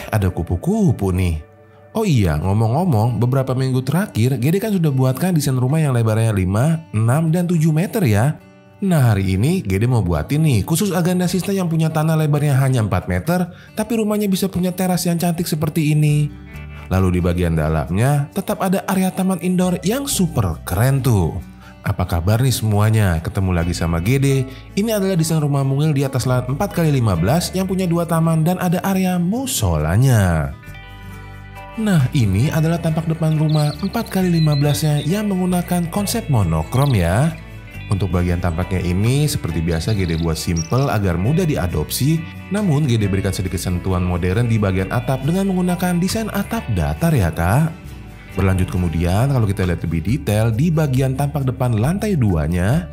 Ada kupu-kupu nih. Oh iya, ngomong-ngomong, beberapa minggu terakhir Gede kan sudah buatkan desain rumah yang lebarnya 5, 6, dan 7 meter ya. Nah hari ini Gede mau buatin nih khusus agandassista yang punya tanah lebarnya hanya 4 meter, tapi rumahnya bisa punya teras yang cantik seperti ini. Lalu di bagian dalamnya tetap ada area taman indoor yang super keren tuh. Apa kabar nih semuanya? Ketemu lagi sama Gede. Ini adalah desain rumah mungil di atas lahan 4x15 yang punya 2 taman dan ada area musolanya. Nah ini adalah tampak depan rumah 4x15-nya yang menggunakan konsep monokrom ya. Untuk bagian tampaknya ini seperti biasa Gede buat simple agar mudah diadopsi. Namun Gede berikan sedikit sentuhan modern di bagian atap dengan menggunakan desain atap datar ya kak. Berlanjut kemudian kalau kita lihat lebih detail di bagian tampak depan lantai 2-nya,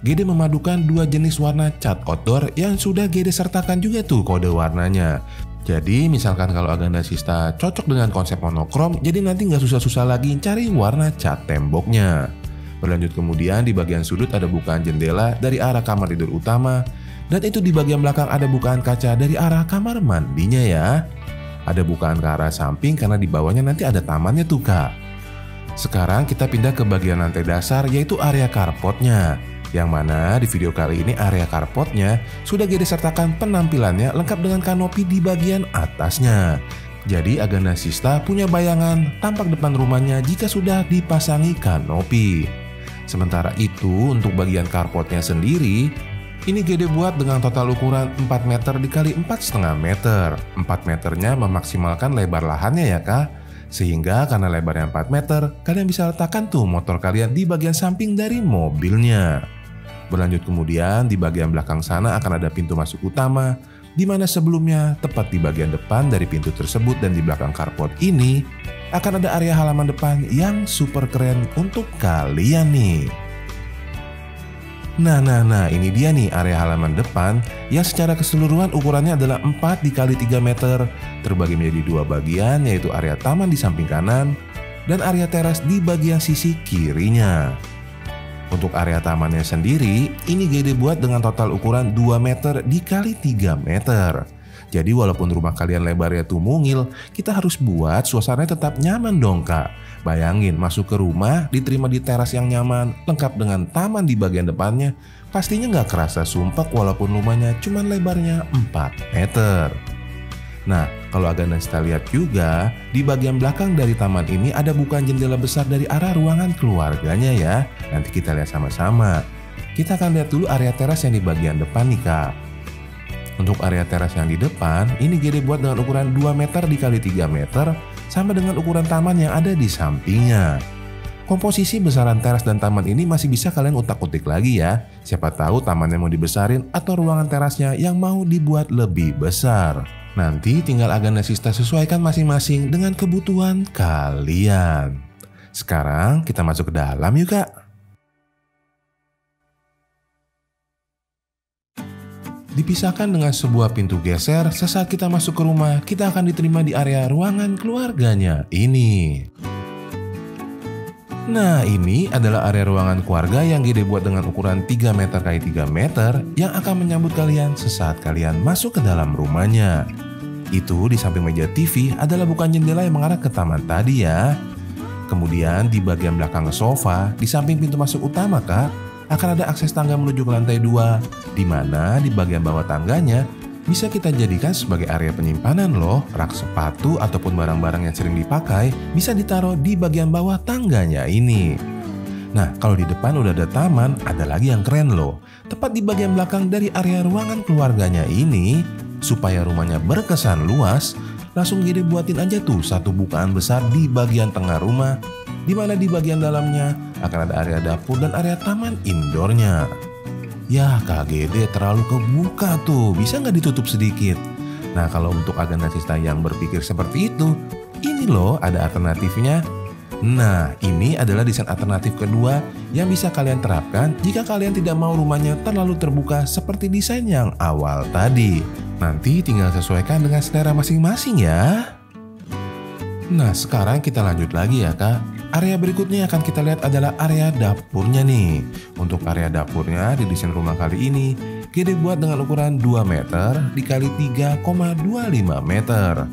Gede memadukan 2 jenis warna cat outdoor yang sudah Gede sertakan juga tuh kode warnanya. Jadi misalkan kalau agandassista cocok dengan konsep monokrom, jadi nanti nggak susah-susah lagi cari warna cat temboknya. Berlanjut kemudian di bagian sudut ada bukaan jendela dari arah kamar tidur utama, dan itu di bagian belakang ada bukaan kaca dari arah kamar mandinya ya. Ada bukaan ke arah samping karena di bawahnya nanti ada tamannya tuh kak. Sekarang kita pindah ke bagian lantai dasar yaitu area carportnya. Yang mana di video kali ini area carportnya sudah Gede sertakan penampilannya lengkap dengan kanopi di bagian atasnya. Jadi agandassista punya bayangan tampak depan rumahnya jika sudah dipasangi kanopi. Sementara itu untuk bagian carportnya sendiri, ini Gede buat dengan total ukuran 4 meter dikali 4,5 meter. 4 meternya memaksimalkan lebar lahannya ya kak. Sehingga karena lebarnya 4 meter, kalian bisa letakkan tuh motor kalian di bagian samping dari mobilnya. Berlanjut kemudian di bagian belakang sana akan ada pintu masuk utama, di mana sebelumnya tepat di bagian depan dari pintu tersebut dan di belakang carport ini akan ada area halaman depan yang super keren untuk kalian nih. Nah ini dia nih area halaman depan yang secara keseluruhan ukurannya adalah 4 dikali 3 meter, terbagi menjadi 2 bagian yaitu area taman di samping kanan dan area teras di bagian sisi kirinya. Untuk area tamannya sendiri, ini Gede buat dengan total ukuran 2 meter dikali 3 meter. Jadi walaupun rumah kalian lebarnya tuh mungil, kita harus buat suasananya tetap nyaman dong kak. Bayangin masuk ke rumah, diterima di teras yang nyaman, lengkap dengan taman di bagian depannya, pastinya nggak kerasa sumpek walaupun rumahnya cuma lebarnya 4 meter. Nah, kalau agandassista lihat juga, di bagian belakang dari taman ini ada bukaan jendela besar dari arah ruangan keluarganya ya. Nanti kita lihat sama-sama. Kita akan lihat dulu area teras yang di bagian depan nih kak. Untuk area teras yang di depan, ini Gede buat dengan ukuran 2 meter dikali 3 meter, sama dengan ukuran taman yang ada di sampingnya. Komposisi besaran teras dan taman ini masih bisa kalian utak-utik lagi ya. Siapa tahu tamannya mau dibesarin atau ruangan terasnya yang mau dibuat lebih besar. Nanti tinggal agandassista sesuaikan masing-masing dengan kebutuhan kalian. Sekarang kita masuk ke dalam yuk kak. Dipisahkan dengan sebuah pintu geser, sesaat kita masuk ke rumah, kita akan diterima di area ruangan keluarganya ini. Nah ini adalah area ruangan keluarga yang Gede buat dengan ukuran 3 meter x 3 meter yang akan menyambut kalian sesaat kalian masuk ke dalam rumahnya. Itu di samping meja TV adalah bukan jendela yang mengarah ke taman tadi ya. Kemudian di bagian belakang sofa, di samping pintu masuk utama kak, akan ada akses tangga menuju ke lantai 2, di mana di bagian bawah tangganya bisa kita jadikan sebagai area penyimpanan loh. Rak sepatu ataupun barang-barang yang sering dipakai bisa ditaruh di bagian bawah tangganya ini. Nah kalau di depan udah ada taman, ada lagi yang keren loh. Tepat di bagian belakang dari area ruangan keluarganya ini, supaya rumahnya berkesan luas, langsung Gede buatin aja tuh satu bukaan besar di bagian tengah rumah, di mana di bagian dalamnya akan ada area dapur dan area taman indoornya. Ya Kak Gede terlalu kebuka tuh, bisa nggak ditutup sedikit? Nah kalau untuk agandassista yang berpikir seperti itu, ini loh ada alternatifnya. Nah ini adalah desain alternatif kedua yang bisa kalian terapkan jika kalian tidak mau rumahnya terlalu terbuka seperti desain yang awal tadi. Nanti tinggal sesuaikan dengan selera masing-masing ya. Nah sekarang kita lanjut lagi ya kak. Area berikutnya yang akan kita lihat adalah area dapurnya nih. Untuk area dapurnya di desain rumah kali ini, Gede buat dengan ukuran 2 meter dikali 3,25 meter.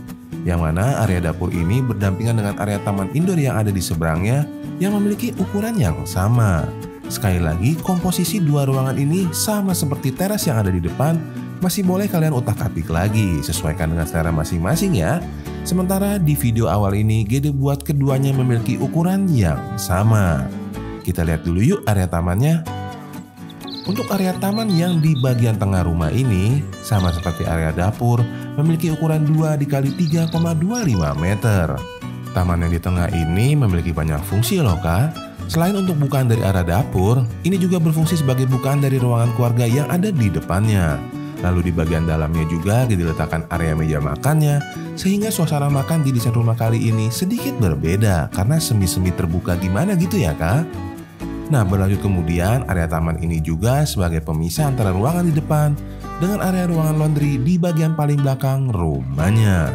Yang mana area dapur ini berdampingan dengan area taman indoor yang ada di seberangnya yang memiliki ukuran yang sama. Sekali lagi, komposisi dua ruangan ini sama seperti teras yang ada di depan, masih boleh kalian utak-atik lagi, sesuaikan dengan selera masing-masing ya. Sementara di video awal ini, Gede buat keduanya memiliki ukuran yang sama. Kita lihat dulu yuk area tamannya. Untuk area taman yang di bagian tengah rumah ini, sama seperti area dapur, memiliki ukuran 2 x 3,25 meter. Taman yang di tengah ini memiliki banyak fungsi loh kak. Selain untuk bukaan dari area dapur, ini juga berfungsi sebagai bukaan dari ruangan keluarga yang ada di depannya. Lalu di bagian dalamnya juga diletakkan area meja makannya, sehingga suasana makan di desain rumah kali ini sedikit berbeda karena semi-semi terbuka gimana gitu ya kak. Nah berlanjut kemudian area taman ini juga sebagai pemisah antara ruangan di depan dengan area ruangan laundry di bagian paling belakang rumahnya.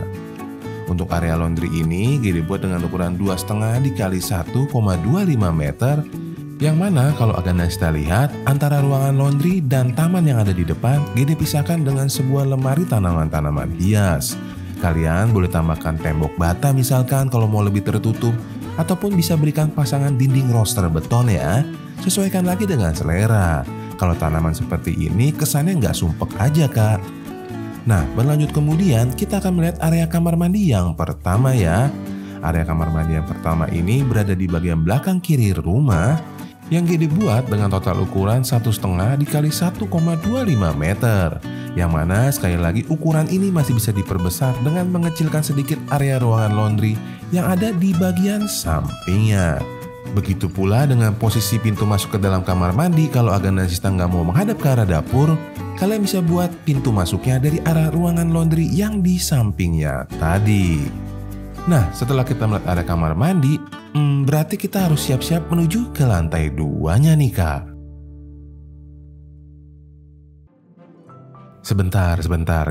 Untuk area laundry ini Gede buat dengan ukuran 2,5 x 1,25 meter, yang mana kalau agak Nasta lihat antara ruangan laundry dan taman yang ada di depan Gede pisahkan dengan sebuah lemari tanaman-tanaman hias. Kalian boleh tambahkan tembok bata misalkan kalau mau lebih tertutup, ataupun bisa berikan pasangan dinding roster beton ya. Sesuaikan lagi dengan selera. Kalau tanaman seperti ini kesannya nggak sumpek aja kak. Nah berlanjut kemudian kita akan melihat area kamar mandi yang pertama ya. Area kamar mandi yang pertama ini berada di bagian belakang kiri rumah yang Gede buat dengan total ukuran 1,5 x 1,25 meter. Yang mana sekali lagi ukuran ini masih bisa diperbesar dengan mengecilkan sedikit area ruangan laundry yang ada di bagian sampingnya. Begitu pula dengan posisi pintu masuk ke dalam kamar mandi. Kalau Agana Sista nggak mau menghadap ke arah dapur, kalian bisa buat pintu masuknya dari arah ruangan laundry yang di sampingnya tadi. Nah setelah kita melihat area kamar mandi, berarti kita harus siap-siap menuju ke lantai 2-nya nih kak. Sebentar,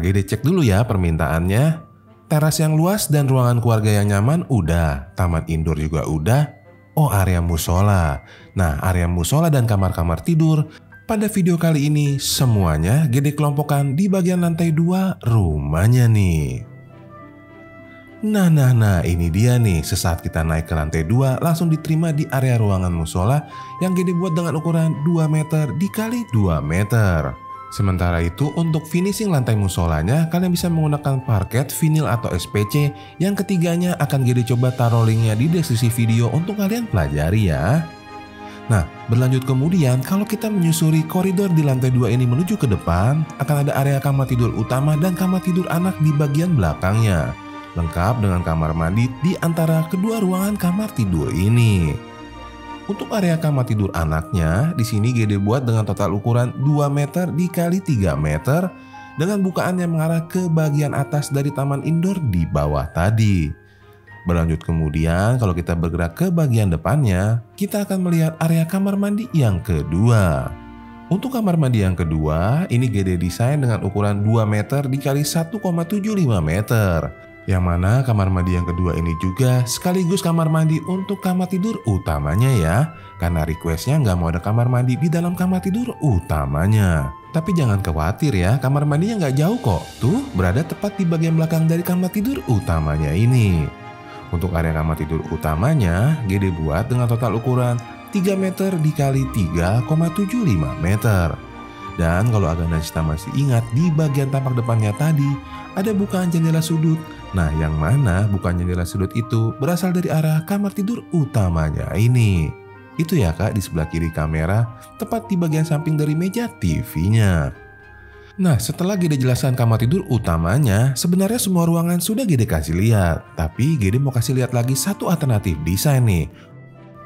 Gede cek dulu ya permintaannya. Teras yang luas dan ruangan keluarga yang nyaman udah, taman indoor juga udah. Oh area musola. Nah area musola dan kamar-kamar tidur pada video kali ini semuanya Gede kelompokkan di bagian lantai 2 rumahnya nih. Nah ini dia nih, sesaat kita naik ke lantai 2 langsung diterima di area ruangan musola yang Gede buat dengan ukuran 2 meter dikali 2 meter. Sementara itu untuk finishing lantai musolanya kalian bisa menggunakan parket, vinil atau SPC. Yang ketiganya akan Gede coba taruh linknya di deskripsi video untuk kalian pelajari ya. Nah berlanjut kemudian kalau kita menyusuri koridor di lantai 2 ini menuju ke depan, akan ada area kamar tidur utama dan kamar tidur anak di bagian belakangnya. Lengkap dengan kamar mandi di antara kedua ruangan kamar tidur ini. Untuk area kamar tidur anaknya, di sini Gede buat dengan total ukuran 2 meter dikali 3 meter dengan bukaan yang mengarah ke bagian atas dari taman indoor di bawah tadi. Berlanjut kemudian kalau kita bergerak ke bagian depannya, kita akan melihat area kamar mandi yang kedua. Untuk kamar mandi yang kedua, ini Gede desain dengan ukuran 2 meter dikali 1,75 meter. Yang mana kamar mandi yang kedua ini juga sekaligus kamar mandi untuk kamar tidur utamanya ya. Karena requestnya nggak mau ada kamar mandi di dalam kamar tidur utamanya. Tapi jangan khawatir ya, kamar mandinya nggak jauh kok. Tuh berada tepat di bagian belakang dari kamar tidur utamanya ini. Untuk area kamar tidur utamanya, Gede buat dengan total ukuran 3 meter dikali 3,75 meter. Dan kalau Agana Sista masih ingat, di bagian tampak depannya tadi ada bukaan jendela sudut. Nah yang mana bukaan jendela sudut itu berasal dari arah kamar tidur utamanya ini. Itu ya kak, di sebelah kiri kamera, tepat di bagian samping dari meja TV-nya. Nah setelah Gede jelaskan kamar tidur utamanya, sebenarnya semua ruangan sudah Gede kasih lihat. Tapi Gede mau kasih lihat lagi satu alternatif desain nih.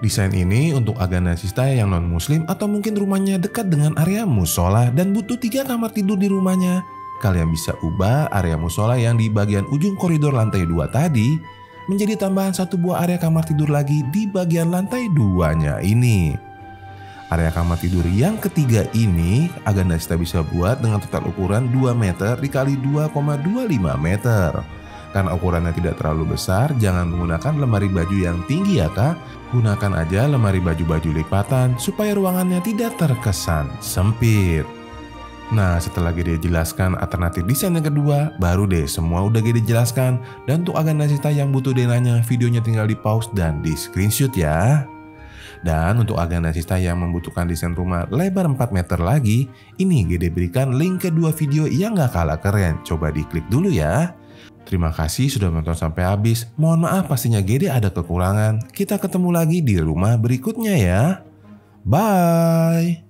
Desain ini untuk Agana Sista yang non muslim atau mungkin rumahnya dekat dengan area musola dan butuh 3 kamar tidur di rumahnya. Kalian bisa ubah area musola yang di bagian ujung koridor lantai 2 tadi menjadi tambahan 1 buah area kamar tidur lagi di bagian lantai 2-nya ini. Area kamar tidur yang ketiga ini Agana Sista bisa buat dengan total ukuran 2 meter dikali 2,25 meter. Karena ukurannya tidak terlalu besar, jangan menggunakan lemari baju yang tinggi ya kak. Gunakan aja lemari baju-baju lipatan supaya ruangannya tidak terkesan sempit. Nah, setelah Gede jelaskan alternatif desain yang kedua, baru deh semua udah Gede jelaskan. Dan untuk Agenda Sista yang butuh denanya, videonya tinggal di pause dan di screenshot ya. Dan untuk Agenda Sista yang membutuhkan desain rumah lebar 4 meter lagi, ini Gede berikan link kedua video yang gak kalah keren. Coba diklik dulu ya. Terima kasih sudah menonton sampai habis. Mohon maaf pastinya Gede ada kekurangan. Kita ketemu lagi di rumah berikutnya ya. Bye.